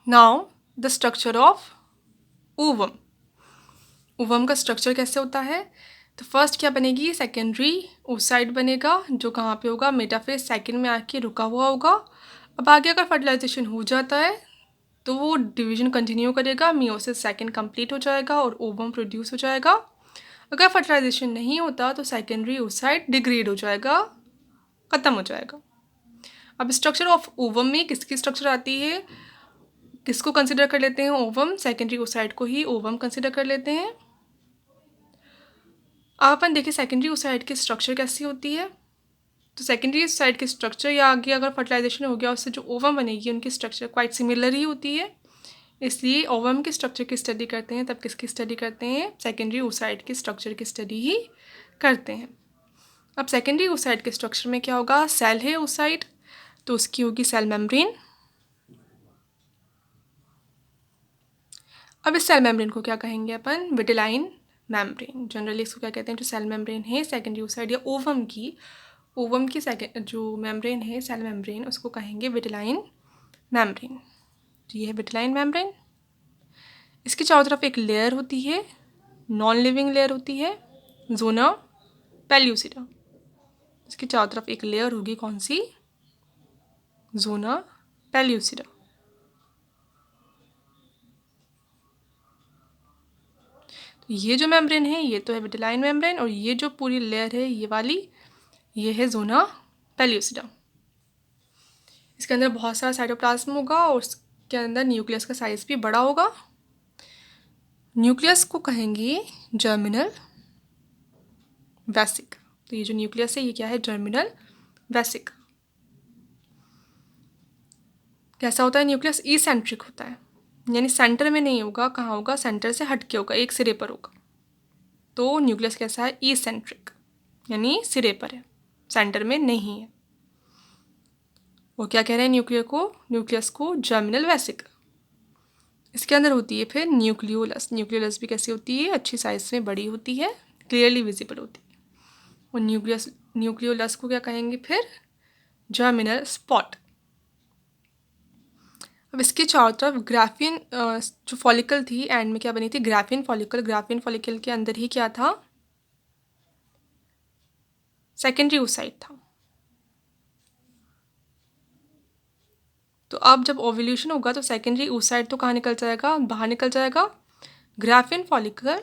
Now the structure of ovum. Ovum का structure कैसे होता है? तो फर्स्ट क्या बनेगी? सेकेंडरी ओसाइट बनेगा, जो कहाँ पे होगा? मेटाफेज सेकेंड में आके रुका हुआ होगा। अब आगे अगर फर्टिलाइजेशन हो जाता है तो वो डिवीजन कंटिन्यू करेगा, मियोसिस सेकेंड कंप्लीट हो जाएगा और ओवम प्रोड्यूस हो जाएगा। अगर फर्टिलाइजेशन नहीं होता तो सेकेंडरी ओसाइट डिग्रेड हो जाएगा, ख़त्म हो जाएगा। अब स्ट्रक्चर ऑफ ओवम में किसकी स्ट्रक्चर आती है? किसको कंसिडर कर लेते हैं ओवम? सेकेंडरी ओसाइट को ही ओवम कंसिडर कर लेते हैं। आप अपन देखिए सेकेंडरी ओसाइट की स्ट्रक्चर कैसी होती है। तो सेकेंडरी ओसाइट की स्ट्रक्चर या आगे अगर फर्टिलाइजेशन हो गया उससे जो ओवम बनेगी उनकी स्ट्रक्चर क्वाइट सिमिलर ही होती है। इसलिए ओवम के स्ट्रक्चर की स्टडी करते हैं तब किसकी स्टडी करते हैं? सेकेंडरी ओसाइट की स्ट्रक्चर की स्टडी ही करते हैं। अब सेकेंडरी ओसाइट के स्ट्रक्चर में क्या होगा? सेल है ओसाइट तो उसकी होगी सेल मेम्ब्रेन। अब इस सेल मेम्ब्रेन को क्या कहेंगे अपन? Vitelline membrane. जनरली इसको क्या कहते हैं? जो सेल मेम्ब्रेन है सेकेंडरी ओसाइट या ओवम की सेकेंड जो मेम्ब्रेन है सेल मेम्ब्रेन उसको कहेंगे विटिलाइन मेम्ब्रेन। ये है विटिलाइन मेम्ब्रेन। इसकी चारों तरफ एक लेयर होती है, नॉन लिविंग लेयर होती है, जोना पेल्यूसिडा। इसकी चारों तरफ एक लेयर होगी, कौन सी? जोना पेल्यूसिडा। तो ये जो मेम्ब्रेन है ये तो है विटिलाइन मेम्ब्रेन और ये जो पूरी लेयर है ये वाली ये है जोना पेल्यूसिडा। इसके अंदर बहुत सारा साइटोप्लाज्म होगा और उसके अंदर न्यूक्लियस का साइज भी बड़ा होगा। न्यूक्लियस को कहेंगे जर्मिनल वेसिक। तो ये जो न्यूक्लियस है ये क्या है? जर्मिनल वेसिक। कैसा होता है न्यूक्लियस? इसेंट्रिक होता है, यानी सेंटर में नहीं होगा। कहाँ होगा? सेंटर से हटके होगा, एक सिरे पर होगा। तो न्यूक्लियस कैसा है? इसेंट्रिक, यानी सिरे पर है, सेंटर में नहीं है। वो क्या कह रहे हैं न्यूक्लियस को जर्मिनल वेसिक। इसके अंदर होती है फिर न्यूक्लियोलस। न्यूक्लियोलस भी कैसी होती है? अच्छी साइज में बड़ी होती है, क्लियरली विजिबल होती है। और न्यूक्लियोलस को क्या कहेंगे फिर? Germinal spot. अब इसके चारों तरफ ग्राफिन जो फॉलिकल थी एंड में क्या बनी थी? Graphene follicle. ग्राफिन फॉलिकल के अंदर ही क्या था? सेकेंडरी ओसाइट था। तो अब जब ओव्यूलेशन होगा तो सेकेंडरी ओसाइट तो कहाँ निकल जाएगा? बाहर निकल जाएगा। ग्राफिन फॉलिकल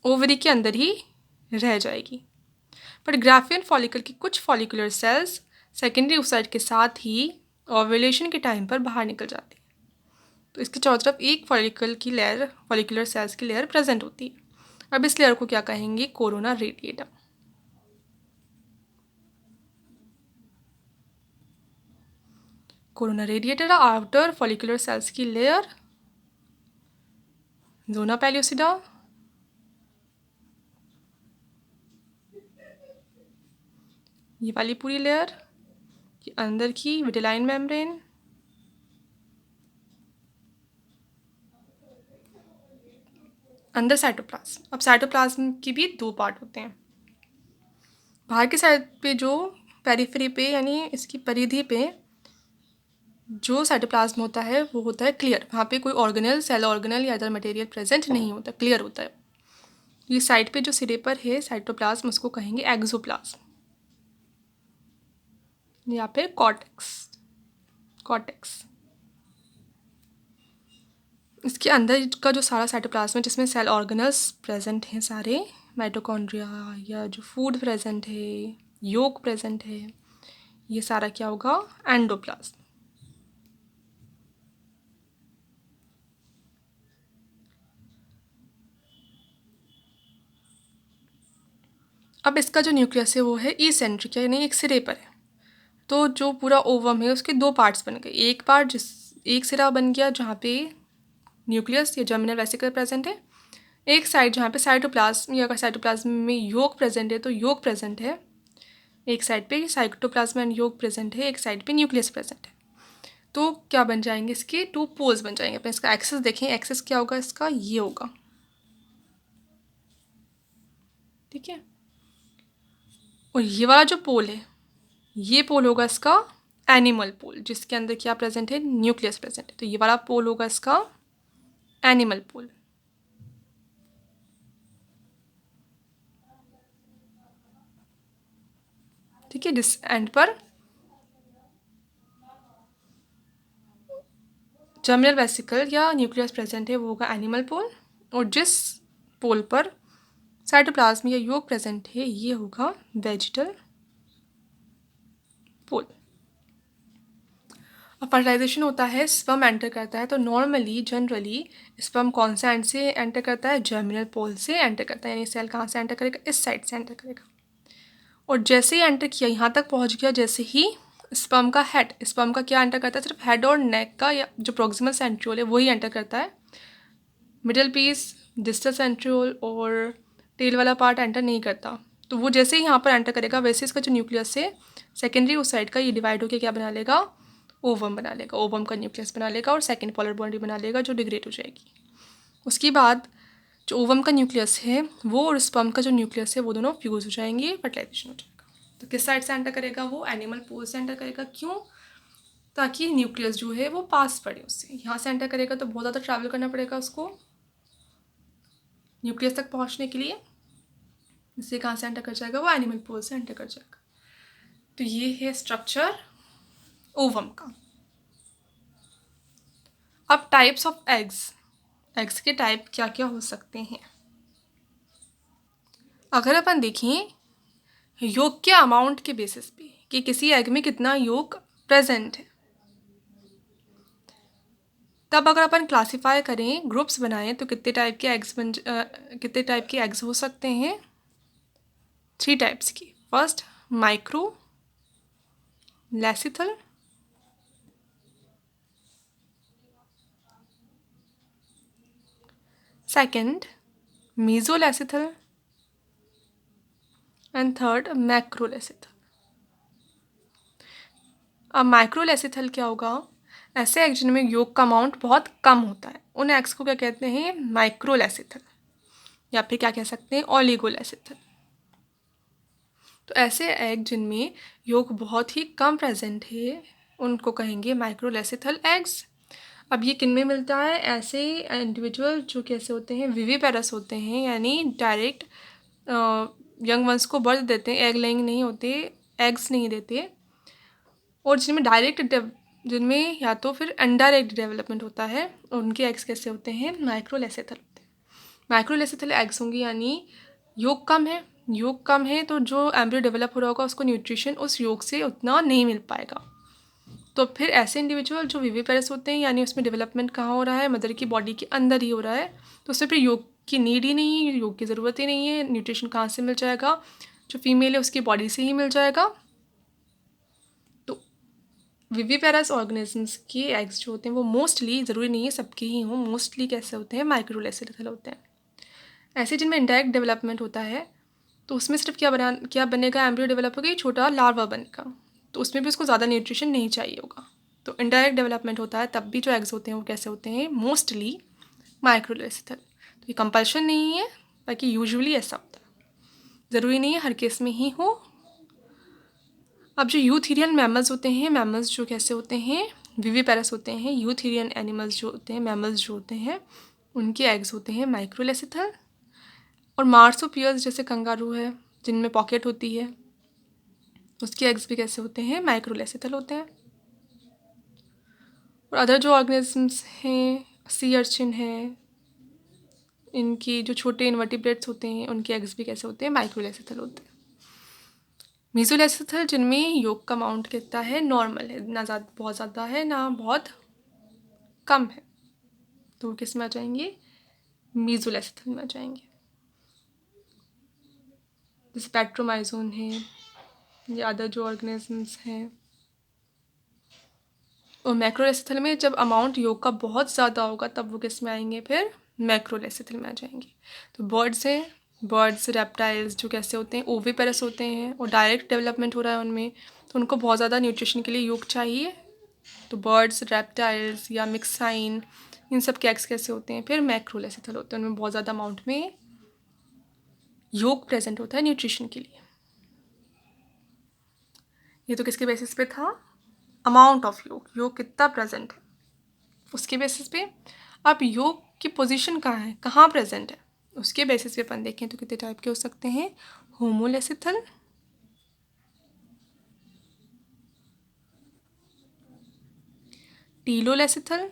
ओवरी के अंदर ही रह जाएगी। पर ग्राफिन फॉलिकल की कुछ फॉलिकुलर सेल्स सेकेंडरी ओसाइट के साथ ही ओव्यूलेशन के टाइम पर बाहर निकल जाती है। तो इसके चारों तरफ एक फॉलिकुलर सेल्स की लेयर प्रेजेंट होती है। अब इस लेयर को क्या कहेंगे? Corona radiata. Corona radiator outer follicular cells की लेयर जोना पेल्यूसिडा। ये वाली पूरी लेयर, ये अंदर की विटिलाइन मेम्ब्रेन, अंदर साइटोप्लाज्म। अब साइटोप्लाज्म की भी दो पार्ट होते हैं। बाहर की साइड पे जो पेरिफेरी पे यानी इसकी परिधि पे जो साइटोप्लाज्म होता है वो होता है क्लियर। वहाँ पे कोई ऑर्गेनल, सेल ऑर्गेनल या अदर मटेरियल प्रेजेंट नहीं होता, क्लियर होता है। ये साइड पे जो सिरे पर है साइटोप्लाज्म उसको कहेंगे एक्सोप्लाज्म या फिर कॉर्टेक्स। इसके अंदर का जो सारा साइटोप्लाज्म है जिसमें सेल ऑर्गेनल्स प्रेजेंट हैं सारे, माइटोकॉन्ड्रिया या जो फूड प्रेजेंट है, योक प्रेजेंट है, ये सारा क्या होगा? एंडोप्लाज्म। अब इसका जो न्यूक्लियस है वो है इसेंट्रिक, यानी एक सिरे पर है। तो जो पूरा ओवम है उसके दो पार्ट्स बन गए। एक पार्ट एक सिरा बन गया जहाँ पे न्यूक्लियस या जर्मिनल वेसिकल प्रेजेंट है। एक साइड जहाँ पे साइटोप्लाज्म या अगर साइटोप्लाज्म में योग प्रेजेंट है तो योग प्रेजेंट है। एक साइड पे साइटोप्लाज्म एंड योग प्रेजेंट है, एक साइड पे न्यूक्लियस प्रेजेंट है। तो क्या बन जाएंगे? इसके टू पोल्स बन जाएंगे। अपन इसका एक्सेस देखें, एक्सेस क्या होगा इसका? ये होगा, ठीक है। और ये वाला जो पोल है ये पोल होगा इसका एनिमल पोल, जिसके अंदर क्या प्रेजेंट है, न्यूक्लियस प्रेजेंट है। तो ये वाला पोल होगा इसका एनिमल पोल। ठीक है, जिस एंड पर जर्मिनल वेसिकल या न्यूक्लियस प्रेजेंट है वो होगा एनिमल पोल, और जिस पोल पर साइटोप्लाज्म या योग प्रेजेंट है ये होगा वेजिटल पोल। अब फर्टिलाइजेशन होता है, स्पर्म एंटर करता है, तो नॉर्मली जनरली स्पर्म कौन से एंड से एंटर करता है, जर्मिनल पोल से एंटर करता है। यानी सेल कहाँ से एंटर करेगा, इस साइड से एंटर करेगा। और जैसे ही एंटर किया, यहाँ तक पहुँच गया, जैसे ही स्पर्म का हेड, स्पर्म का क्या एंटर करता है, सिर्फ हेड और नेक का या जो प्रोक्सिमल सेंट्रियोल है वही एंटर करता है। मिडिल पीस, डिस्टल सेंट्रियोल और टेल वाला पार्ट एंटर नहीं करता। तो वो जैसे ही यहाँ पर एंटर करेगा वैसे इसका जो न्यूक्लियस है सेकेंडरी उस साइड का, ये डिवाइड होकर क्या बना लेगा, ओवम बना लेगा। ओवम का न्यूक्लियस बना लेगा और सेकेंड पोलर बॉडी बना लेगा जो डिग्रेड हो जाएगी। उसके बाद जो ओवम का न्यूक्लियस है वो और स्पर्म का जो न्यूक्लियस है वो दोनों फ्यूज हो जाएंगे, फर्टिलाइजेशन हो जाएगा। तो किस साइड से एंटर करेगा, वो एनिमल पोल से एंटर करेगा। क्यों, ताकि न्यूक्लियस जो है वो पास पड़े उससे। यहाँ से एंटर करेगा तो बहुत ज़्यादा ट्रैवल करना पड़ेगा उसको न्यूक्लियस तक पहुँचने के लिए। इससे कहाँ से एंटर कर जाएगा, वो एनिमल पोल से एंटर कर जाएगा। तो ये है स्ट्रक्चर ओवम का। अब टाइप्स ऑफ एग्स, एग्स के टाइप क्या क्या हो सकते हैं। अगर अपन देखें योग के अमाउंट के बेसिस पे कि किसी एग में कितना योग प्रेजेंट है, तब अगर अपन क्लासीफाई करें, ग्रुप्स बनाएं, तो कितने टाइप के एग्स हो सकते हैं, 3 टाइप्स की। First microlecithal, second mesolecithal, and third macrolecithal. अब माइक्रोलैसिथल क्या होगा, ऐसे एग जिनमें योग का अमाउंट बहुत कम होता है, उन एग्स को क्या कहते हैं, माइक्रोलैसिथल, या फिर क्या कह सकते हैं, ओलिगोलैसिथल। तो ऐसे एग जिनमें योग बहुत ही कम प्रेजेंट है उनको कहेंगे माइक्रोलैसिथल एग्स। अब ये किन में मिलता है, ऐसे इंडिविजुअल जो कैसे होते हैं, विविपेरस होते हैं, यानी डायरेक्ट यंग वंस को बर्थ देते हैं, एग लेइंग नहीं होते, एग्स नहीं देते। और जिनमें या तो फिर इनडायरेक्ट डेवलपमेंट होता है, उनके एग्स कैसे होते हैं, माइक्रोलैसिथल होते हैं। माइक्रोलैसिथल एग्स होंगे, यानी योग कम है, योग कम है तो जो एम्ब्रियो डेवलप हो रहा होगा उसको न्यूट्रिशन उस योग से उतना नहीं मिल पाएगा। तो फिर ऐसे इंडिविजुअल जो विविपेरस होते हैं, यानी उसमें डेवलपमेंट कहाँ हो रहा है, मदर की बॉडी के अंदर ही हो रहा है, तो उससे फिर योग की नीड ही नहीं है, योग की ज़रूरत ही नहीं है। न्यूट्रिशन कहाँ से मिल जाएगा, जो फीमेल है उसकी बॉडी से ही मिल जाएगा। तो विविपेरस ऑर्गेनिजम्स के एग्स जो होते हैं वो मोस्टली, ज़रूरी नहीं है सबके ही हों, मोस्टली कैसे होते हैं, माइक्रोलैसिथल होते हैं। ऐसे जिनमें इंडायरेक्ट डेवलपमेंट होता है तो उसमें सिर्फ क्या बनेगा, एम्ब्रियो डेवलप होगा, छोटा लार्वा बनेगा, तो उसमें भी उसको ज़्यादा न्यूट्रिशन नहीं चाहिए होगा। तो इनडायरेक्ट डेवलपमेंट होता है, तब भी जो एग्स होते हैं वो कैसे होते हैं, मोस्टली माइक्रोलैसिथल। तो ये कंपल्शन नहीं है, बाकी यूजुअली ऐसा होता है, ज़रूरी नहीं है हर केस में ही हो। अब जो यूथेरियन मैमल्स होते हैं, मैमल्स जो कैसे होते हैं, विविपेरस होते हैं, यूथेरियन एनिमल्स जो होते हैं, मैमल्स जो होते हैं, उनके एग्स होते हैं माइक्रोलैसिथल। और मार्सोपियर्स जैसे कंगारू है जिनमें पॉकेट होती है, उसके एग्स भी कैसे होते हैं, माइक्रोलैसिथल होते हैं। और अदर जो ऑर्गेनिजम्स हैं, सी अर्चिन है, इनकी जो छोटे इन्वर्टिब्रेट्स होते हैं उनके एग्स भी कैसे होते हैं, माइक्रोलैसिथल होते हैं। मीजोलैसिथल जिनमें योग का अमाउंट कितना है, नॉर्मल है, ना ज़्यादा बहुत ज़्यादा है ना बहुत कम है, तो वो किस में आ जाएंगे, मीजोलैसिथल में आ जाएंगे। जैसे पैट्रोमाइजोन है या अदर जो ऑर्गेनिजम्स हैं। और मैक्रोलैसिथल में जब अमाउंट योग का बहुत ज़्यादा होगा तब वो किस में आएंगे, फिर मैक्रोलैसिथल में आ जाएंगे। तो बर्ड्स हैं, बर्ड्स रेप्टाइल्स जो कैसे होते हैं, ओविपेरस होते हैं और डायरेक्ट डेवलपमेंट हो रहा है उनमें, तो उनको बहुत ज़्यादा न्यूट्रिशन के लिए योग चाहिए। तो बर्ड्स, रेप्टाइल्स या मिक्साइन, इन सब के एग्स कैसे होते हैं, फिर मैक्रोलैसिथल होते हैं, उनमें बहुत ज़्यादा अमाउंट में योग प्रेजेंट होता है न्यूट्रिशन के लिए। ये तो किसके बेसिस पे था, अमाउंट ऑफ योग कितना प्रेजेंट है, उसके बेसिस पे। अब योग की पोजीशन कहाँ है, कहाँ प्रेजेंट है, उसके बेसिस पे अपन देखें तो कितने टाइप के हो सकते हैं, होमोलेसिथल, टीलोलेसिथल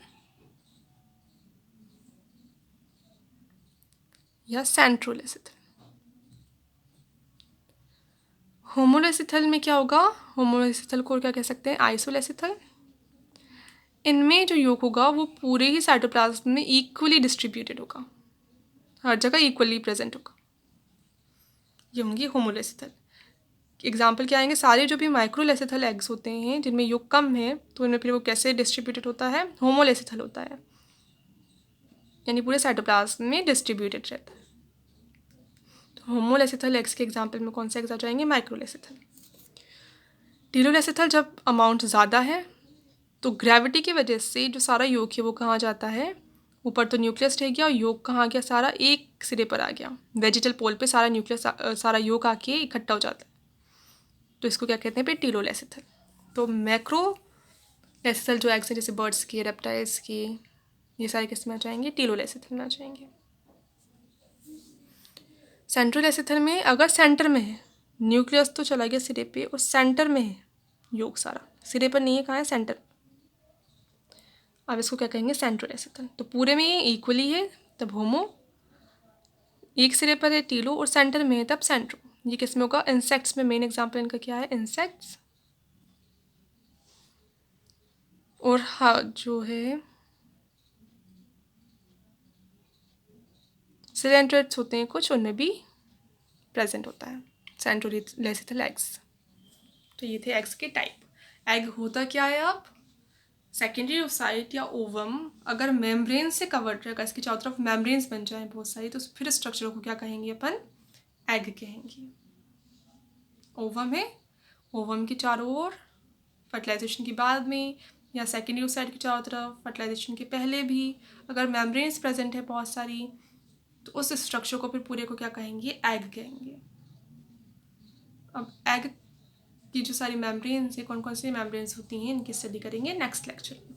या सेंट्रोलेसिथल। होमोलेसिथल में क्या होगा, होमोलेसिथल को क्या कह सकते हैं, आइसोलेसिथल। इनमें जो योग होगा वो पूरे ही साइटोप्लाज्म में इक्वली डिस्ट्रीब्यूटेड होगा, हर जगह इक्वली प्रेजेंट होगा, ये होंगी होमोलेसिथल। एग्जाम्पल क्या आएंगे, सारे जो भी माइक्रोलेसिथल एग्स होते हैं जिनमें योग कम है, तो इनमें फिर वो कैसे डिस्ट्रीब्यूटेड होता है, होमोलेसिथल होता है, यानी पूरे साइटोप्लाज्म में डिस्ट्रीब्यूटेड रहता है। तो होमोलेसिथल एग्स के एग्जाम्पल में कौन से एग्स आ जाएंगे, माइक्रोलेसिथल। टीलोलेसिथल जब अमाउंट ज़्यादा है तो ग्रेविटी की वजह से जो सारा योग है वो कहाँ जाता है, ऊपर तो न्यूक्लियस रह गया और योग कहाँ आ गया, सारा एक सिरे पर आ गया, वेजिटल पोल पे सारा न्यूक्लियस सारा योग आके इकट्ठा हो जाता है, तो इसको क्या कहते हैं फिर, टीलोलेसिथल। तो मैक्रोलेसिथल जो एग्स हैं जैसे बर्ड्स के, रेप्टाइल्स के, ये सारे किस में आ जाएंगे, टीलोलेसिथल में आ जाएंगे। सेंट्रोलेसिथल में अगर सेंटर में है, न्यूक्लियस तो चला गया सिरे पे और सेंटर में है योग, सारा सिरे पर नहीं है, कहाँ है, सेंटर। अब इसको क्या कहेंगे, सेंट्रोलेसिथल। तो पूरे में ये इक्वली है तब होमो, एक सिरे पर है टीलो और सेंटर में है तब सेंट्रो। ये किस में होगा, इंसेक्ट्स में। मेन एग्जांपल इनका क्या है, इंसेक्ट्स। और हाँ जो है सिलेंट्रेट्स होते हैं कुछ, उनमें भी प्रेजेंट होता है सेंट्रोलेसिथल एग्स। तो ये थे एग्स के टाइप। एग होता क्या है, अब सेकेंडरी ओसाइट या ओवम अगर मेम्ब्रेन से कवर्ड रहेगा, इसकी चारों तरफ मेम्ब्रेन्स बन जाए बहुत सारी, तो फिर स्ट्रक्चर को क्या कहेंगे अपन, एग कहेंगे। ओवम है, ओवम के चारों ओर फर्टिलाइजेशन के बाद में या सेकेंडरी ओसाइट की चारों तरफ फर्टिलाइजेशन के पहले भी अगर मेम्ब्रेन्स प्रेजेंट है बहुत सारी, तो उस स्ट्रक्चर को फिर पूरे को क्या कहेंगे, एग कहेंगे। अब एग की जो सारी मेम्ब्रेन्स है, कौन कौन सी मेम्ब्रेन्स होती हैं, इनकी स्टडी करेंगे नेक्स्ट लेक्चर में।